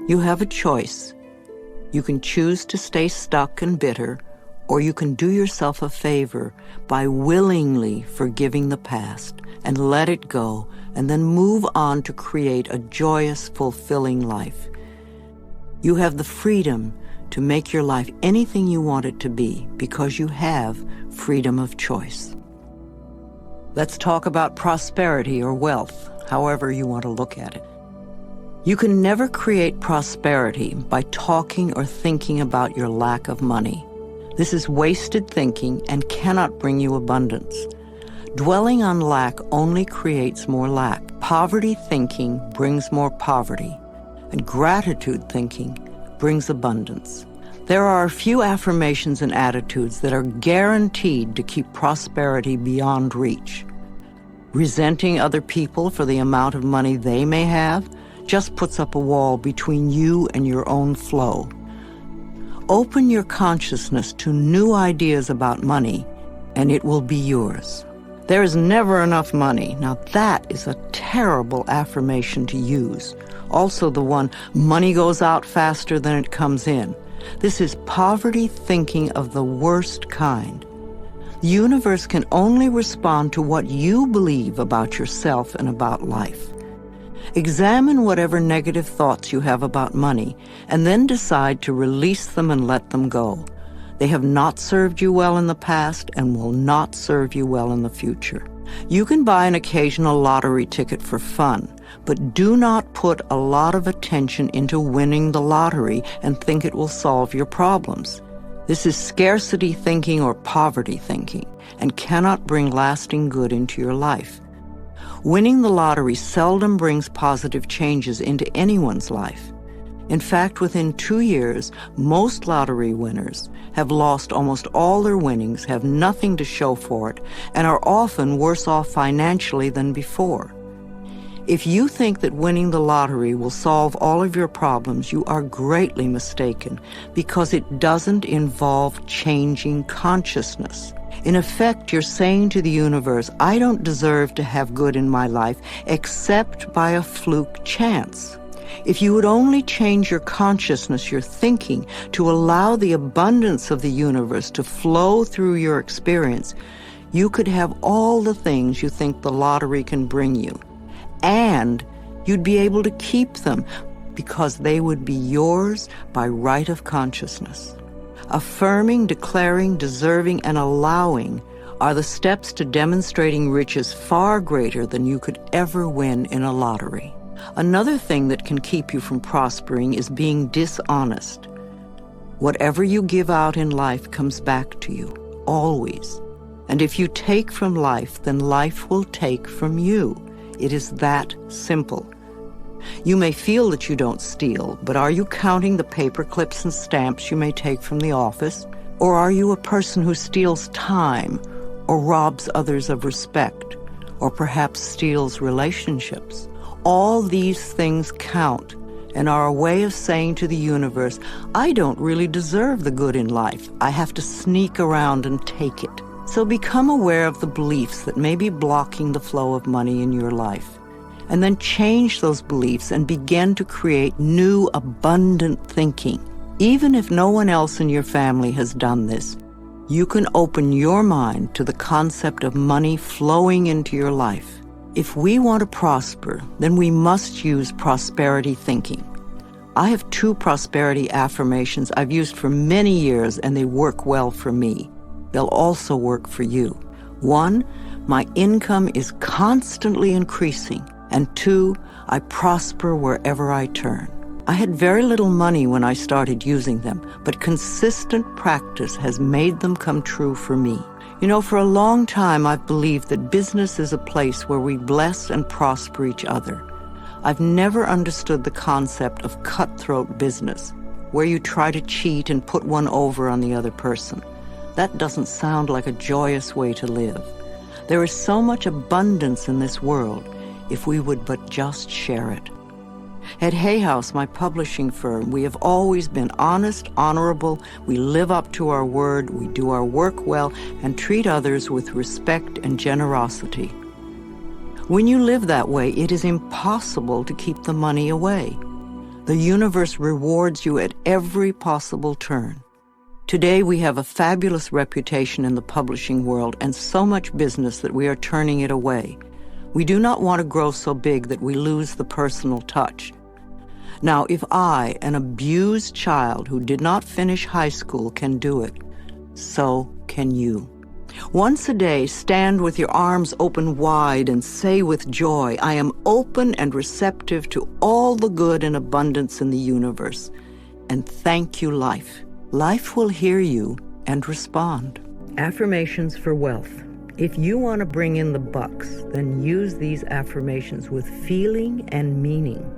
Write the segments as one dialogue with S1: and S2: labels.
S1: You have a choice. You can choose to stay stuck and bitter, or you can do yourself a favor by willingly forgiving the past and let it go, and then move on to create a joyous, fulfilling life. You have the freedom to make your life anything you want it to be because you have freedom of choice. Let's talk about prosperity or wealth, however you want to look at it. You can never create prosperity by talking or thinking about your lack of money. This is wasted thinking and cannot bring you abundance. Dwelling on lack only creates more lack. Poverty thinking brings more poverty, and gratitude thinking brings abundance. There are a few affirmations and attitudes that are guaranteed to keep prosperity beyond reach. Resenting other people for the amount of money they may have just puts up a wall between you and your own flow. Open your consciousness to new ideas about money, and it will be yours. There is never enough money. Now that is a terrible affirmation to use. Also the one, money goes out faster than it comes in. This is poverty thinking of the worst kind. The universe can only respond to what you believe about yourself and about life. Examine whatever negative thoughts you have about money, and then decide to release them and let them go. They have not served you well in the past and will not serve you well in the future. You can buy an occasional lottery ticket for fun, but do not put a lot of attention into winning the lottery and think it will solve your problems. This is scarcity thinking or poverty thinking and cannot bring lasting good into your life. Winning the lottery seldom brings positive changes into anyone's life. In fact, within 2 years, most lottery winners have lost almost all their winnings, have nothing to show for it, and are often worse off financially than before. If you think that winning the lottery will solve all of your problems, you are greatly mistaken, because it doesn't involve changing consciousness. In effect, you're saying to the universe, I don't deserve to have good in my life except by a fluke chance. If you would only change your consciousness, your thinking, to allow the abundance of the universe to flow through your experience, you could have all the things you think the lottery can bring you. And you'd be able to keep them because they would be yours by right of consciousness. Affirming, declaring, deserving, and allowing are the steps to demonstrating riches far greater than you could ever win in a lottery. Another thing that can keep you from prospering is being dishonest. Whatever you give out in life comes back to you, always. And if you take from life, then life will take from you. It is that simple. You may feel that you don't steal, but are you counting the paper clips and stamps you may take from the office? Or are you a person who steals time, or robs others of respect, or perhaps steals relationships? All these things count and are a way of saying to the universe, I don't really deserve the good in life. I have to sneak around and take it. So become aware of the beliefs that may be blocking the flow of money in your life. And then change those beliefs and begin to create new, abundant thinking. Even if no one else in your family has done this, you can open your mind to the concept of money flowing into your life. If we want to prosper, then we must use prosperity thinking. I have 2 prosperity affirmations I've used for many years, and they work well for me. They'll also work for you. 1, my income is constantly increasing. And 2, I prosper wherever I turn. I had very little money when I started using them, but consistent practice has made them come true for me. You know, for a long time I've believed that business is a place where we bless and prosper each other. I've never understood the concept of cutthroat business, where you try to cheat and put one over on the other person. That doesn't sound like a joyous way to live. There is so much abundance in this world, if we would but just share it. At Hay House, my publishing firm, we have always been honest, honorable, we live up to our word, we do our work well, and treat others with respect and generosity. When you live that way, it is impossible to keep the money away. The universe rewards you at every possible turn. Today we have a fabulous reputation in the publishing world and so much business that we are turning it away. We do not want to grow so big that we lose the personal touch. Now, if I, an abused child who did not finish high school, can do it, so can you. Once a day, stand with your arms open wide and say with joy, I am open and receptive to all the good and abundance in the universe. And thank you, life. Life will hear you and respond. Affirmations for wealth. If you want to bring in the bucks, then use these affirmations with feeling and meaning.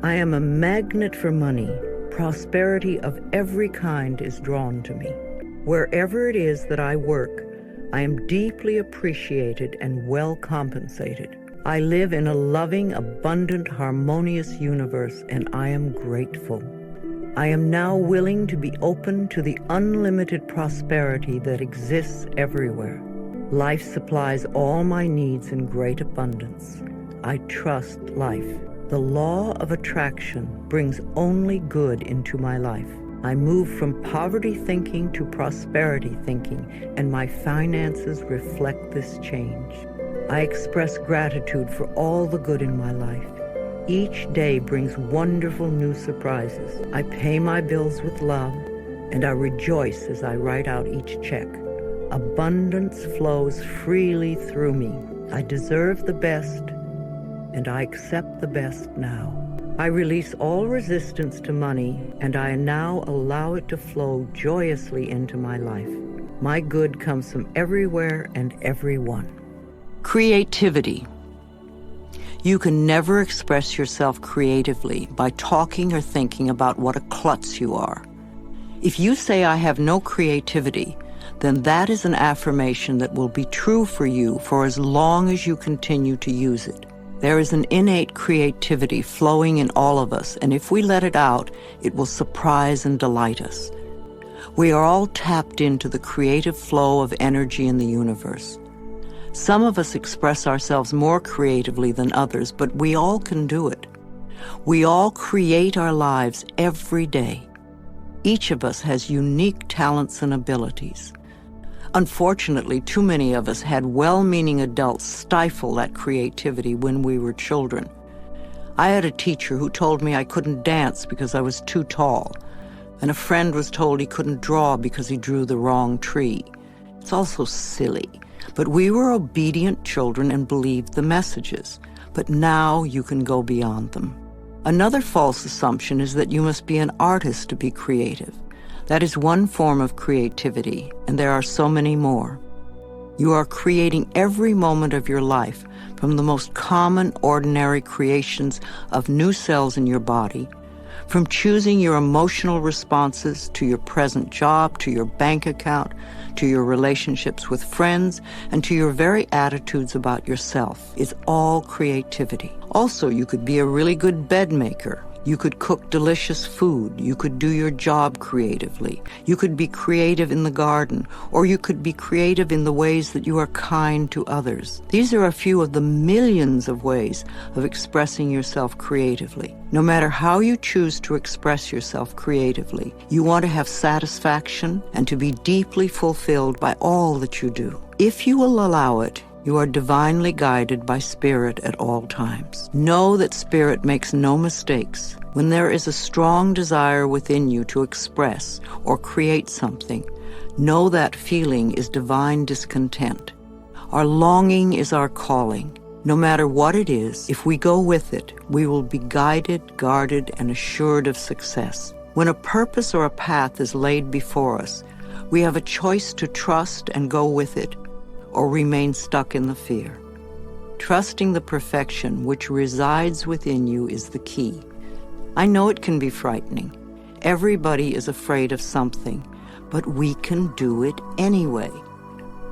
S1: I am a magnet for money. Prosperity of every kind is drawn to me. Wherever it is that I work, I am deeply appreciated and well compensated. I live in a loving, abundant, harmonious universe, and I am grateful. I am now willing to be open to the unlimited prosperity that exists everywhere. Life supplies all my needs in great abundance. I trust life. The law of attraction brings only good into my life. I move from poverty thinking to prosperity thinking, and my finances reflect this change. I express gratitude for all the good in my life. Each day brings wonderful new surprises. I pay my bills with love, and I rejoice as I write out each check. Abundance flows freely through me. I deserve the best, and I accept the best now. I release all resistance to money, and I now allow it to flow joyously into my life. My good comes from everywhere and everyone. Creativity. You can never express yourself creatively by talking or thinking about what a klutz you are. If you say, I have no creativity, then that is an affirmation that will be true for you for as long as you continue to use it. There is an innate creativity flowing in all of us, and if we let it out, it will surprise and delight us. We are all tapped into the creative flow of energy in the universe. Some of us express ourselves more creatively than others, but we all can do it. We all create our lives every day. Each of us has unique talents and abilities. Unfortunately, too many of us had well-meaning adults stifle that creativity when we were children. I had a teacher who told me I couldn't dance because I was too tall, and a friend was told he couldn't draw because he drew the wrong tree. It's also silly, but we were obedient children and believed the messages. But now you can go beyond them. Another false assumption is that you must be an artist to be creative. That is one form of creativity, and there are so many more. You are creating every moment of your life, from the most common, ordinary creations of new cells in your body, from choosing your emotional responses to your present job, to your bank account, to your relationships with friends, and to your very attitudes about yourself. It's all creativity. Also, you could be a really good bed maker. You could cook delicious food. You could do your job creatively. You could be creative in the garden, or you could be creative in the ways that you are kind to others. These are a few of the millions of ways of expressing yourself creatively. No matter how you choose to express yourself creatively, you want to have satisfaction and to be deeply fulfilled by all that you do. If you will allow it, you are divinely guided by Spirit at all times. Know that Spirit makes no mistakes. When there is a strong desire within you to express or create something, know that feeling is divine discontent. Our longing is our calling. No matter what it is, if we go with it, we will be guided, guarded, and assured of success. When a purpose or a path is laid before us, we have a choice to trust and go with it, or remain stuck in the fear. Trusting the perfection which resides within you is the key. I know it can be frightening. Everybody is afraid of something, but we can do it anyway.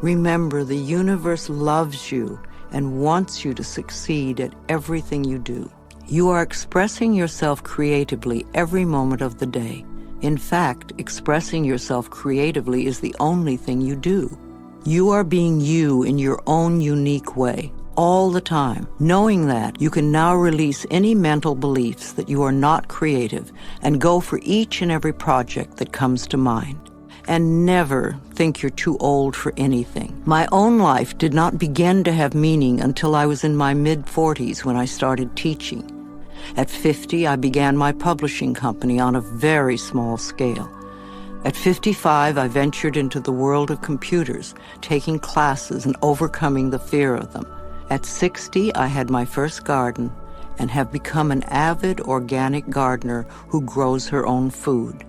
S1: Remember, the universe loves you and wants you to succeed at everything you do. You are expressing yourself creatively every moment of the day. In fact, expressing yourself creatively is the only thing you do. You are being you in your own unique way. all the time. Knowing that, you can now release any mental beliefs that you are not creative and go for each and every project that comes to mind. And never think you're too old for anything. My own life did not begin to have meaning until I was in my mid-40s when I started teaching. At 50, I began my publishing company on a very small scale. At 55, I ventured into the world of computers, taking classes and overcoming the fear of them. At 60, I had my first garden and have become an avid organic gardener who grows her own food.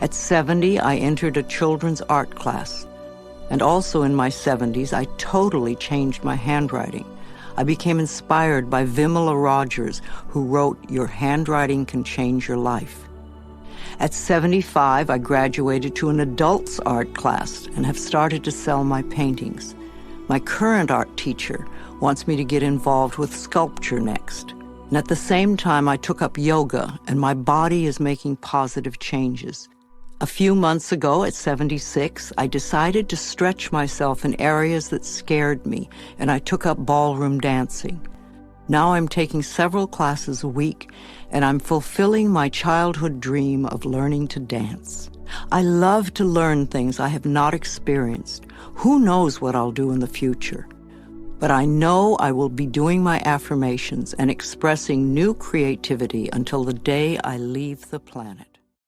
S1: At 70, I entered a children's art class. And also in my 70s, I totally changed my handwriting. I became inspired by Vimala Rogers, who wrote, "Your handwriting can change your life." At 75, I graduated to an adults art class and have started to sell my paintings. My current art teacher wants me to get involved with sculpture next. And at the same time, I took up yoga, and my body is making positive changes. A few months ago, at 76, I decided to stretch myself in areas that scared me, and I took up ballroom dancing. Now I'm taking several classes a week, and I'm fulfilling my childhood dream of learning to dance. I love to learn things I have not experienced. Who knows what I'll do in the future? But I know I will be doing my affirmations and expressing new creativity until the day I leave the planet.